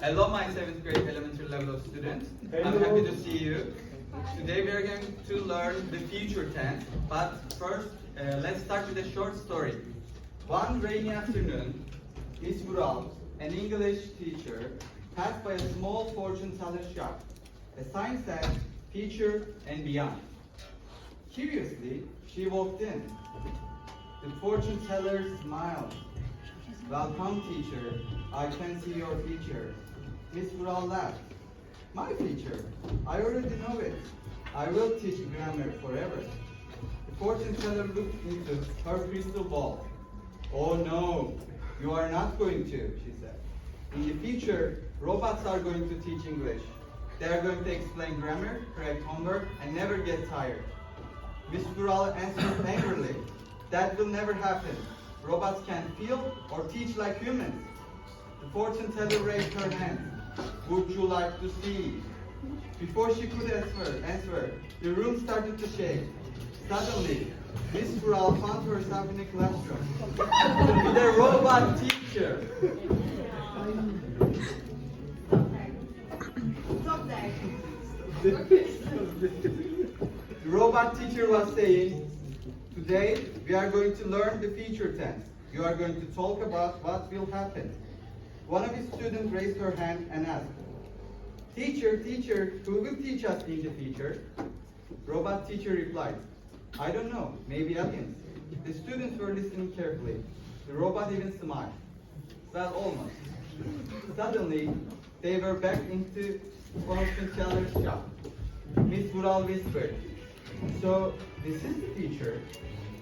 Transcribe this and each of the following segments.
Hello, my 7th grade elementary level of students. I'm happy to see you. Today we are going to learn the future tense, but first let's start with a short story. One rainy afternoon, Miss Vural, an English teacher, passed by a small fortune teller shop. A sign said, "Future and Beyond." Curiously, she walked in. The fortune teller smiled. "Welcome, teacher. I can see your future." Miss Vural laughed. "My future? I already know it. I will teach grammar forever." The fortune teller looked into her crystal ball. "Oh no, you are not going to," she said. "In the future, robots are going to teach English. They are going to explain grammar, correct homework, and never get tired." Miss Vural answered angrily, "That will never happen. Robots can feel or teach like humans." The fortune teller raised her hand. "Would you like to see?" Before she could answer, the room started to shake. Suddenly, Miss Vural found herself in a classroom with a robot teacher. Stop there. The robot teacher was saying, "Today we are going to learn the future tense. You are going to talk about what will happen." One of his students raised her hand and asked, Teacher, who will teach us in the future?" Robot teacher replied, "I don't know, maybe aliens." The students were listening carefully. The robot even smiled. Well, almost. Suddenly, they were back into fortune teller's shop. Miss Vural whispered, "So, this is the future?"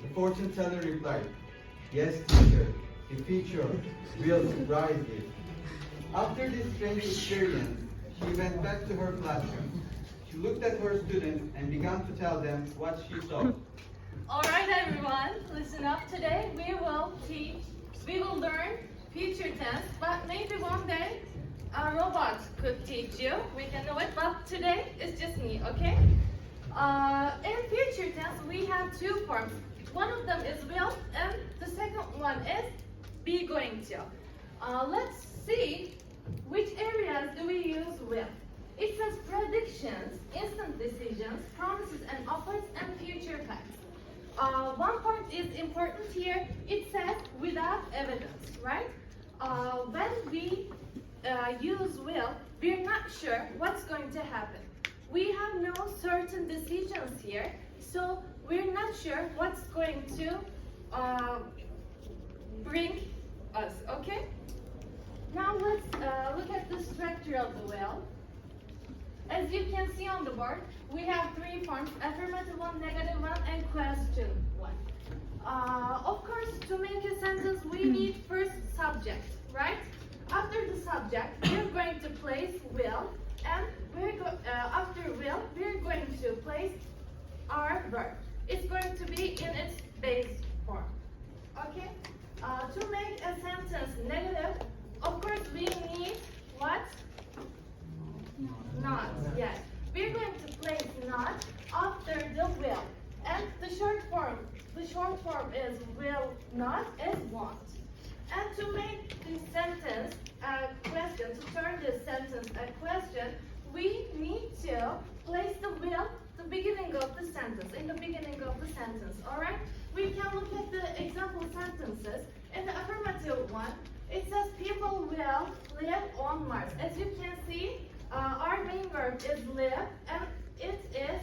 The fortune teller replied, "Yes, teacher, the future will surprise you." After this strange experience, she went back to her classroom. She looked at her students and began to tell them what she saw. Alright everyone, listen up. Today we will learn future tense, but maybe one day a robot could teach you. We can know it, but today it's just me, okay? In future tense we have two forms. One of them is will and the second one is be going to. Let's see which areas do we use will. It says predictions, instant decisions, promises and offers, and future facts. One part is important here. It says without evidence, right? When we use will, we're not sure what's going to happen. We have no certain decisions here, so we're not sure what's going to bring us, okay? Now let's look at the structure of the will. As you can see on the board, we have three forms: affirmative one, negative one, and question one. Of course, to make a sentence, we need first subject, right? After the subject, we're going to place will, and after will, we're going to place our verb. It's going to be in its base form, okay? To make a sentence negative, of course, we need what? Not, yes. We're going to place not after the will. And the short form is will not as want. And to make the sentence a question, to turn this sentence a question, we need to place the will the beginning of the sentence, in the beginning of the sentence, alright? We can look at the example sentences. In the affirmative one, it says people will live on Mars. As you can see, our main verb is live, and it is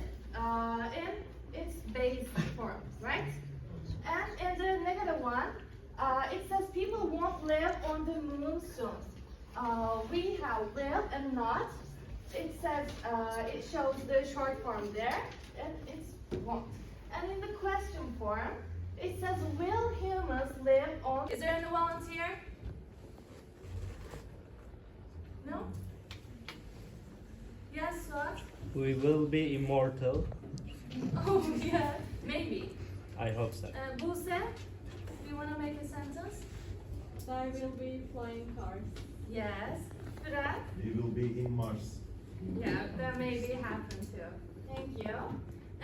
in its base form, right? And in the negative one, it says people won't live on the moon soon. We have will and not. It says, it shows the short form there, and it's won't. And in the question form, it says, will humans live on... Is there any volunteer? No? Yes, what? We will be immortal. Oh, yeah, maybe. I hope so. Buse, do you want to make a sentence? There will be flying cars. Yes. Fırat? We will be in Mars. Yeah, that maybe happen too. Thank you.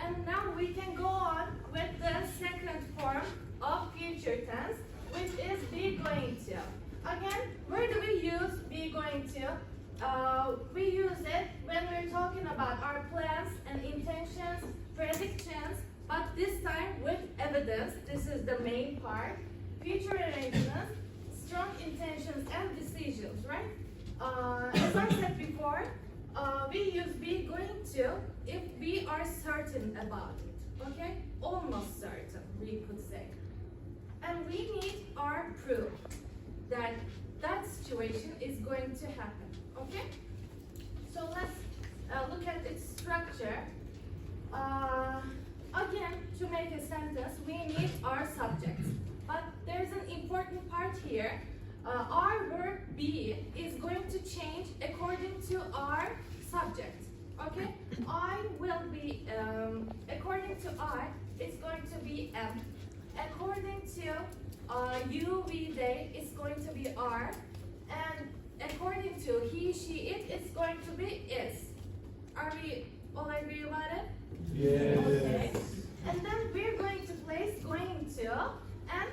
And now we can go on with the second form of future tense, which is be going to. Again, where do we use be going to, we use it when we're talking about our plans and intentions, predictions, but this time with evidence. This is the main part. Future arrangements, strong intentions and decisions, right? As I said before, we use be going to if we are certain about it, okay? Almost certain, we could say. And we need our proof that that situation is going to happen, okay? So let's look at its structure. Again, to make a sentence, we need our subjects. But there's an important part here. Our verb be is going to change according to our subject, okay? I will be, according to I, it's going to be am. According to you, we, they, it's going to be are. And according to he, she, it, it's going to be is. Are we all agree about it? Yes. Okay. And then we're going to place going to, and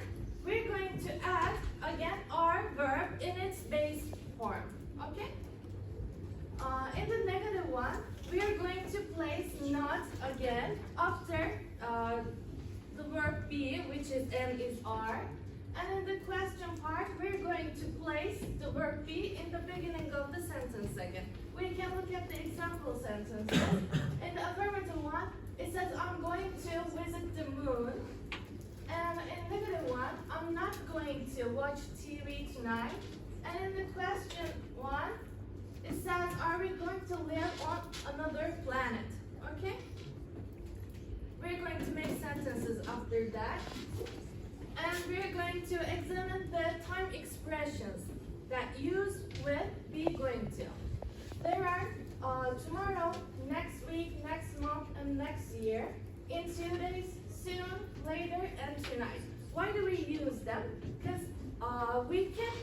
we're going to add again our verb in its base form. Okay? In the negative one, we are going to place not again after the verb be, which is am is are. And in the question part, we're going to place the verb be in the beginning of the sentence again. We can look at the example sentences. In the affirmative one, it says, I'm going to visit the moon. And in negative one, I'm not going to watch TV tonight. And in the question one, it says, are we going to live on another planet? Okay? We're going to make sentences after that. And we're going to examine the time expressions that use with be going to. There are tomorrow, next week, next month, and next year, in 2 days, soon, later, and tonight. Why do we use them? Because we can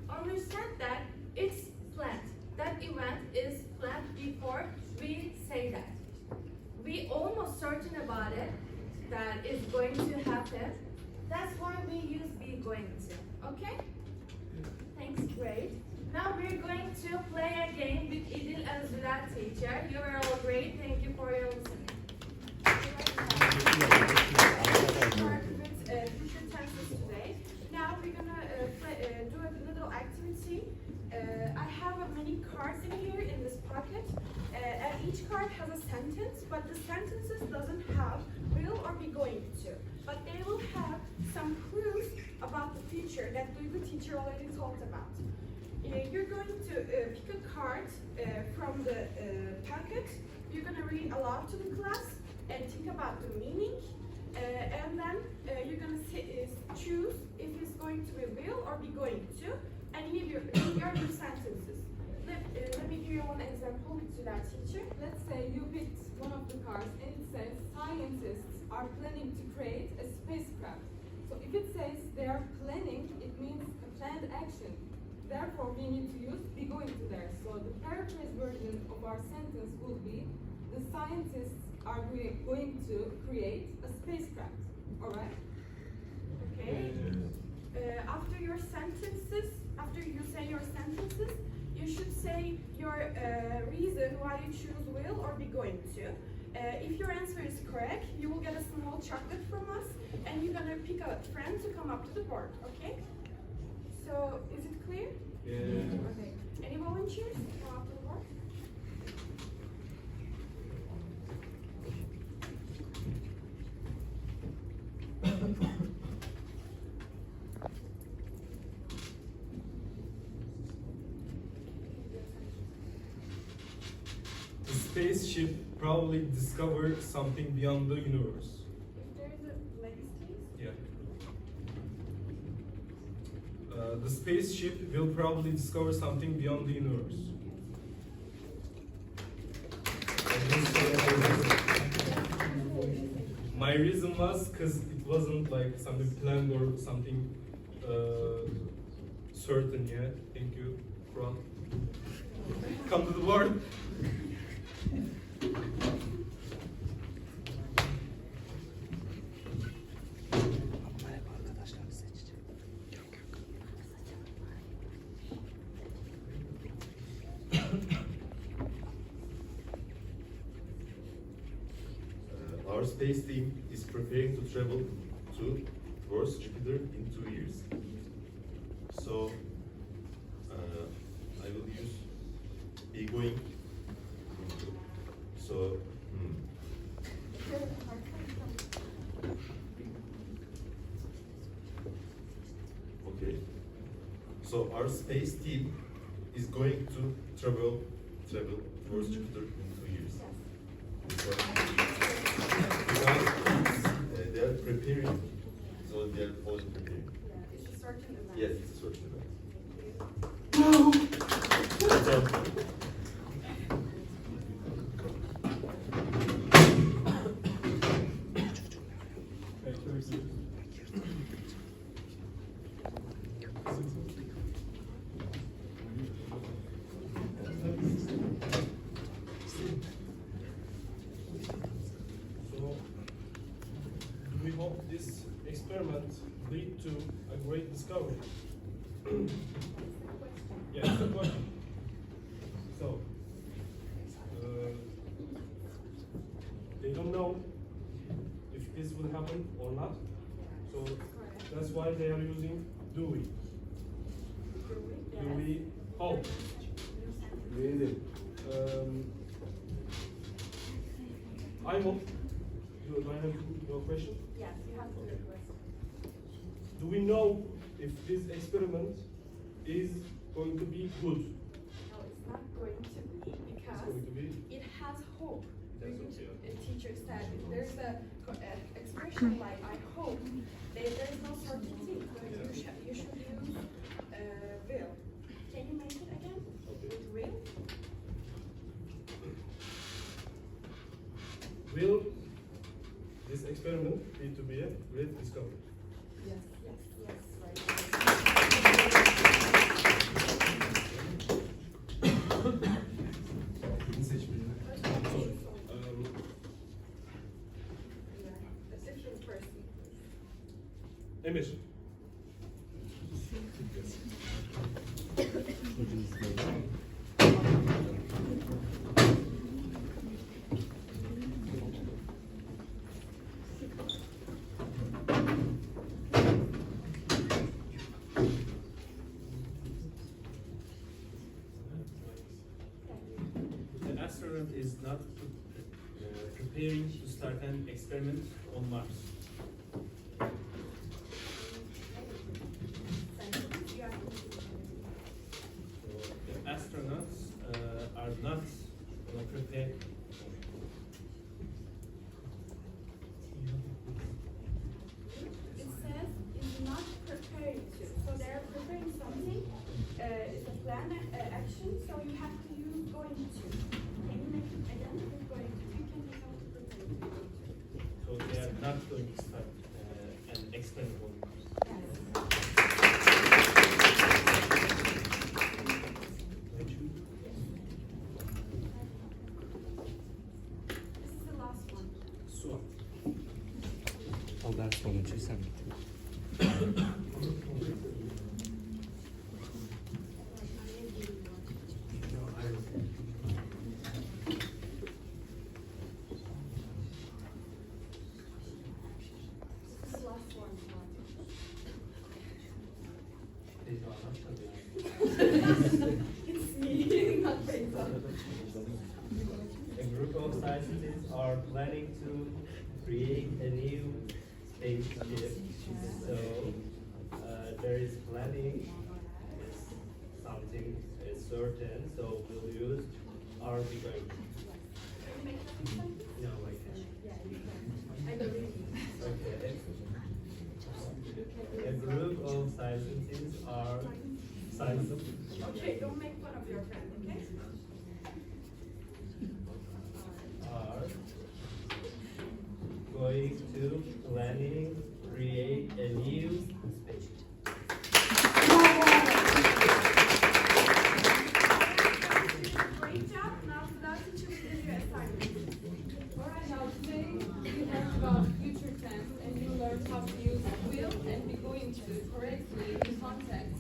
understand that it's planned. That event is planned before we say that. We almost certain about it that it's going to happen. That's why we use be going to. Okay? Thanks, great. Now we're going to play a game with Idil and Zülal teacher. You are all great. Thank you for your listening. Start with future tenses today. Now we're gonna do a little activity. I have many cards in here in this pocket, and each card has a sentence, but the sentences doesn't have will or be going to, but they will have some clues about the future that the teacher already talked about. You're going to pick a card from the packet. You're going to read aloud to the class and think about the meaning, and then you're going to choose if it's going to be will or be going to, and here are your sentences. Let me give you one example with that teacher. Let's say you picked one of the cards and it says scientists are planning to create a spacecraft. So if it says they are planning, it means a planned action. Therefore, we need to use be going to there. So the paraphrase version of our sentence would be, the scientists are going to create a spacecraft. Alright? Okay. After your sentences, after you say your sentences, you should say your reason why you choose will or be going to. If your answer is correct, you will get a small chocolate from us, and you're gonna pick a friend to come up to the board. Okay? So is it clear? Yeah. Okay. Any volunteers to come up to the board? The spaceship probably discovered something beyond the universe. If there is a legacy. Yeah. The spaceship will probably discover something beyond the universe. My reason was because it wasn't like something planned or something certain yet. Thank you, Kural. Come to the board. our space team is preparing to travel towards Jupiter in 2 years. So I will use be going. So okay. So our space team is going to travel towards Jupiter in 2 years. Because they are preparing, so they are always preparing. It's a certain event. Yes, it's a certain event. So, we hope this experiment lead to a great discovery. Yeah, that's the question. So, they don't know if this will happen or not. So that's why they are using do we. Do we hope? Really? I hope. Do I have your question? Yes, you have to request. Do we know if this experiment is going to be good? No, it's not going to be It's because going to be. it has hope. It has hope, yeah. A teacher said if there's a expression like I hope, there is no certainty. So you should use will. Can you make it again? Okay. With will? Will this experiment lead to be a great discovery? Yes, right. A different person. Emir. The astronaut is not preparing to start an experiment on Mars. So the astronauts are not prepared. It says is not preparing to. So they're preparing something. It's a plan, action. So you have to use going to. Can you make it again with going to? You can become prepared. So they are not going to start an experiment on Mars. Yes. This is the last one. Suat. Ondan sonuncu sen bitir. This is the last one. It's me, not Beyza. A group of scientists are planning to create a new spaceship. So there is planning is something certain. So we'll use are we going? Can you make something? No, I can't. Yeah, you can. I believe you. Okay. A group of scientists are scientists. Okay, don't make fun of your friend, okay? Are going to planning create a new spaceship. Great job. Now the teacher will give you assignment. Alright, now today we learned about future tense and you learned how to use will and be going to correctly in context.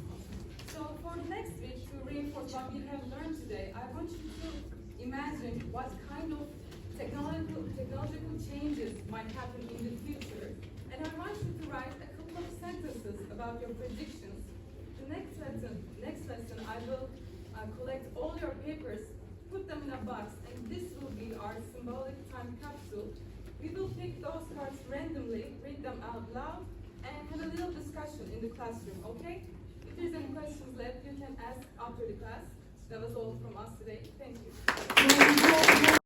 So for the next week, to reinforce what we have learned today, I want you to imagine what kind of Technological changes might happen in the future, and I want you to write a couple of sentences about your predictions. The next lesson, I will collect all your papers, put them in a box, and this will be our symbolic time capsule. We will pick those cards randomly, read them out loud, and have a little discussion in the classroom, okay? If there's any questions left, you can ask after the class. That was all from us today. Thank you.